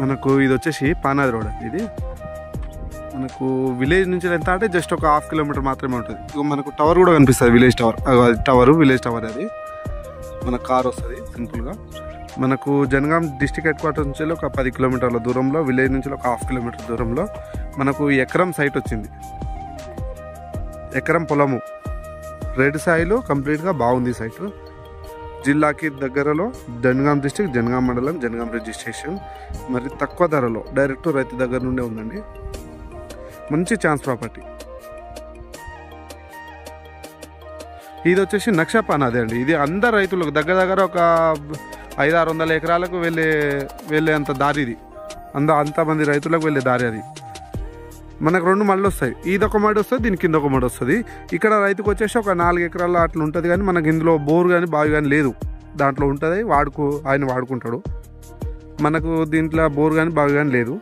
మనకు ఇది వచ్చేసి పానాది రోడ్. ఇది మనకు విలేజ్ నుంచి ఎంత అంటే జస్ట్ ఒక 1/2 కిలోమీటర్ మాత్రమే ఉంటుంది. ఇక మనకు టవర్ కూడా కనిపిస్తుంది, విలేజ్ టవర్. విలేజ్ టవర్ అది మన కార్ వస్తుంది సింపుల్గా. మనకు జనగాం డిస్ట్రిక్ట్ హెడ్ క్వార్టర్ నుంచి ఒక 10 కిలోమీటర్ల దూరంలో, విలేజ్ నుంచి ఒక 1/2 కిలోమీటర్ దూరంలో మనకు ఎకరం సైట్ వచ్చింది. ఎకరం పొలము, రెడ్ సాయిల్, కంప్లీట్గా బాగుంది సైట్. జిల్లాకి దగ్గరలో జనగాం డిస్ట్రిక్ట్, జనగాం మండలం, జనగాం రిజిస్ట్రేషన్. మరి తక్కువ ధరలో డైరెక్ట్ రైతు దగ్గర నుండే ఉందండి. మంచి ఛాన్స్ ప్రాపర్టీ. ఇది వచ్చేసి నక్షపానాది అండి. ఇది అందరు రైతులకు దగ్గర ఒక 500-600 ఎకరాలకు వెళ్ళేంత దారి ఇది. అంతమంది రైతులకు వెళ్ళే దారి అది. మనకు 2 మడులు వస్తాయి. ఇదొక మడి వస్తుంది, దీని కింద ఒక మడి వస్తుంది. ఇక్కడ రైతుకు వచ్చేసి ఒక 4 ఎకరాల అట్లా ఉంటుంది. కానీ మనకి ఇందులో బోర్ కానీ బావి కానీ లేదు. దాంట్లో ఉంటుంది, ఆయన వాడుకుంటాడు. మనకు దీంట్లో బోర్ కానీ బావి కానీ లేదు.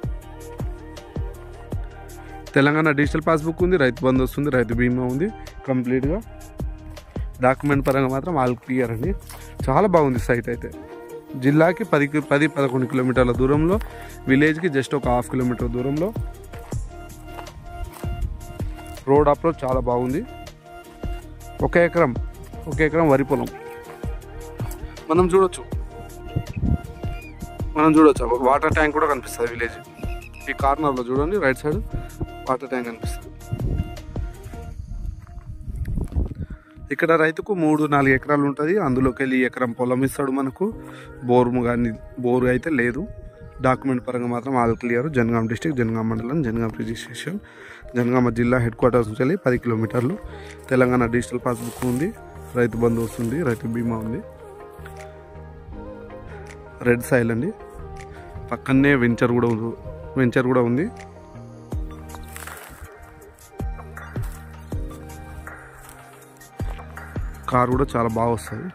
తెలంగాణ డిజిటల్ పాస్బుక్ ఉంది, రైతు బంధు వస్తుంది, రైతు బీమా ఉంది. కంప్లీట్గా డాక్యుమెంట్ పరంగా మాత్రం ఆల్ క్లియర్ అండి. చాలా బాగుంది సైట్ అయితే. జిల్లాకి 10-11 కిలోమీటర్ల దూరంలో, విలేజ్కి జస్ట్ ఒక 1/2 కిలోమీటర్ దూరంలో. రోడ్ అప్రోచ్ చాలా బాగుంది. ఒక ఎకరం వరి పొలం మనం చూడొచ్చు. వాటర్ ట్యాంక్ కూడా కనిపిస్తుంది విలేజ్. ఈ కార్నర్లో చూడండి, రైట్ సైడ్ వాటర్ ట్యాంక్ కనిపిస్తుంది. ఇక్కడ రైతుకు 3-4 ఎకరాలు ఉంటుంది. అందులోకి వెళ్ళి ఎకరం పొలం ఇస్తాడు మనకు. బోరు అయితే లేదు. డాక్యుమెంట్ పరంగా మాత్రం all clear. Jangaon district, Jangaon మండలం, జనగాం రిజిస్ట్రేషన్. జనగామ జిల్లా హెడ్ క్వార్టర్స్ నుంచి వెళ్ళి 10 కిలోమీటర్లు. తెలంగాణ డిజిటల్ పాస్బుక్ ఉంది, రైతు బంధు వస్తుంది, రైతు బీమా ఉంది. రెడ్ సాయిల్ అండి. పక్కనే వెంచర్ కూడా ఉంది. కార్ కూడా చాలా బాగా వస్తుంది.